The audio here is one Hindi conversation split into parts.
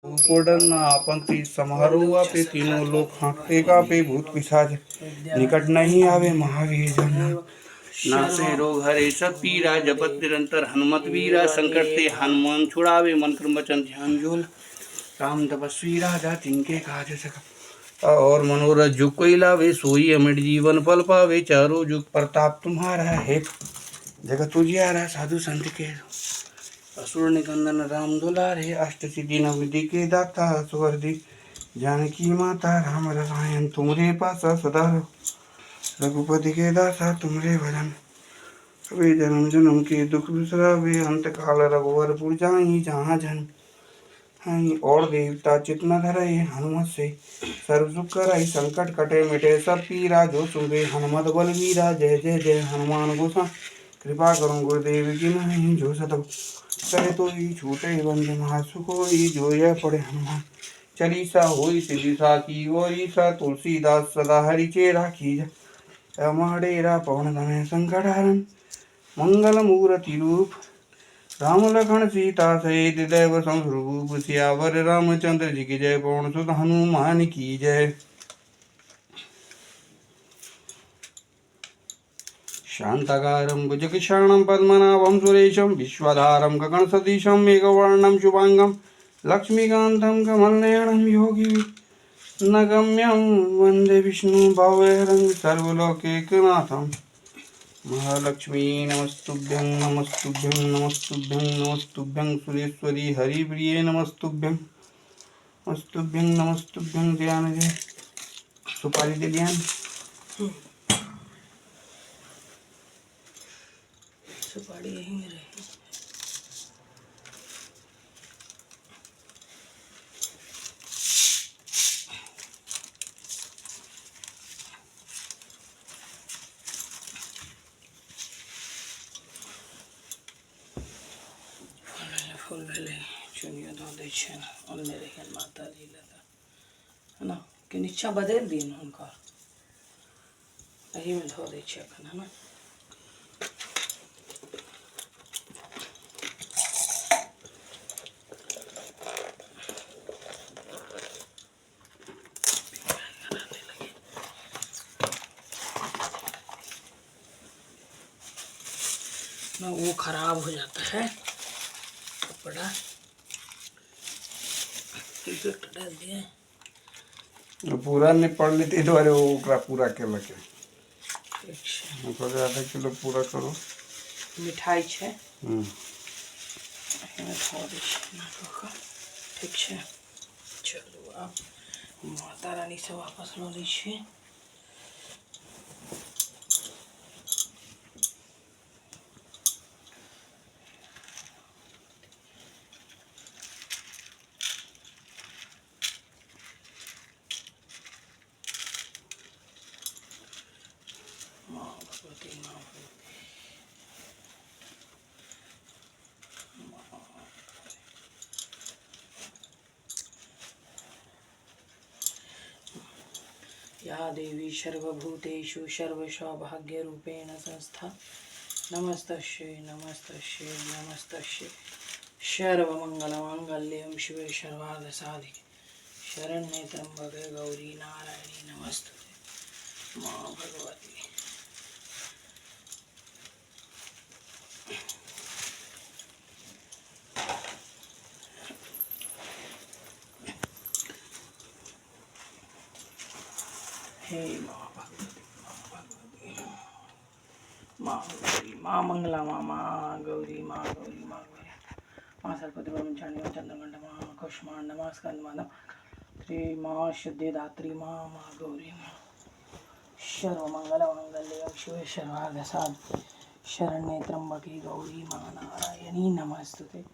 कोडन आपन ती समारोह पे तीनों लोग हाँकते कापे भूत पिशाच निकट नहीं आवे महावीर जन नासे रोग हरे सब पीरा जपत निरंतर हनुमत वीरा संकट ते हनुमान छुड़ावे मंत्र वचन ध्यान जोल राम तपस्वी राजा तिनके काज सका और मनोरथ जुग कोई लावे सोई अमिट जीवन फल पावे चारों जुग प्रताप तुम्हारा है जगत उजियारा साधु संत के असुर निकंदन राम दुलारे अष्ट सिद्धि नवनिधि के दाता सुवर्धि जानकी माता राम रसायन तुमरे पासा सदा रघुपति के दासा तुमरे भजन वे जन्म जन्म के दुख बिसरावे अंत काल रघुवर पुर जाई जहाँ जन और देवता चित्त धरे हनुमत से सर्व सुख कराई संकट कटे मिटे सब पीरा जो सुबे हनुमत बलवीरा जय जय जय हनुमान गोसा कृपा करो गुरुदेव की नहीं जो सतब करे तो ही छूटे बंद महासुखोई जो यह पढ़े हनुमान चालीसा होई सिद्धिसा की ओरीसा तुलसीदास सदा हरिचे राखी अमहडेरा पवन तनय संकट हरण मंगल मूर्ति रूप राम लखन सीता सहित दैव संरूप सियावर रामचंद्र जी की जय पवन सुत हनुमान की जय। शांताकारं भुजगशयनं पद्मनाभं सुरेशं विश्वधारं गगनसदृशं मेघवर्णं शुभांगं लक्ष्मीकान्तं कमलनयनं योगी नगम्यं वन्दे विष्णु भवहरं सर्वलोकैकनाथं महालक्ष्मी नमस्तुभ्यं नमस्तुभ्यं नमस्तुभ्यं नमस्तुभ्यं सुरेश्वरी हरिप्रिये नमस्तुभ्यं नमस्तुभ्यं नमस्तुभ्यं ध्यान दे सुपारी दे ध्यान सुपारी यहीं में रही फूल भेले चुनियो धो दै छन ओने रहन माता जी लगा है ना कि नीचा बदल दिन हुनकर एही में धो दै छै अखन है ना ना वो खराब हो जाता है कपड़ा डाल दिए पूरा नहीं पढ़ लेते द्वारे वो पूरा के लगे आधा किलो पूरा करो मिठाई है ठीक है चलो आप माता रानी से वापस लो लीजिए या देवी सर्वभूतेषु सर्वसौभाग्यरूपेण संस्था नमस्तस्यै नमस्तस्यै नमस्तस्यै सर्वमंगलमांगल्यं शिवे सर्वार्थसाधिके शरण्ये त्र्यंबके गौरी नारायणी नमस्तुते मां भगवती हे माँ भगवती माँ गौरी माँ मंगला माँ गौरी माँ गौरी माँ गौरी माँ सरस्वती ब्रह्मचारिणी माँ चंद्रघंटा माँ कुष्मांड माँ स्कंद माँ श्री माँ सिद्धिदात्री माँ माँ गौरी माँ सर्वमंगल मांगल्ये शिवे सर्वार्थसाधिके शरण्ये त्र्यंबके गौरी माँ नारायणी नमस्तुते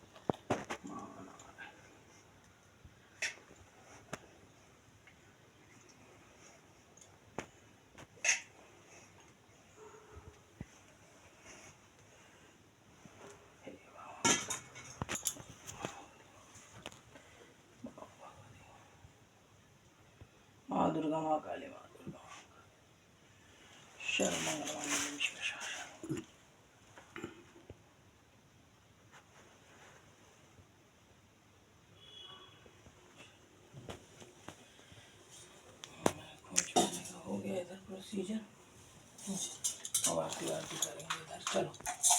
माँ दुर्गा माँ काली माँ दुर्गा सर्वमंगलमांगल्ये शिवे इधर प्रोसीजर। अब आरती वारती करेंगे इधर, चलो।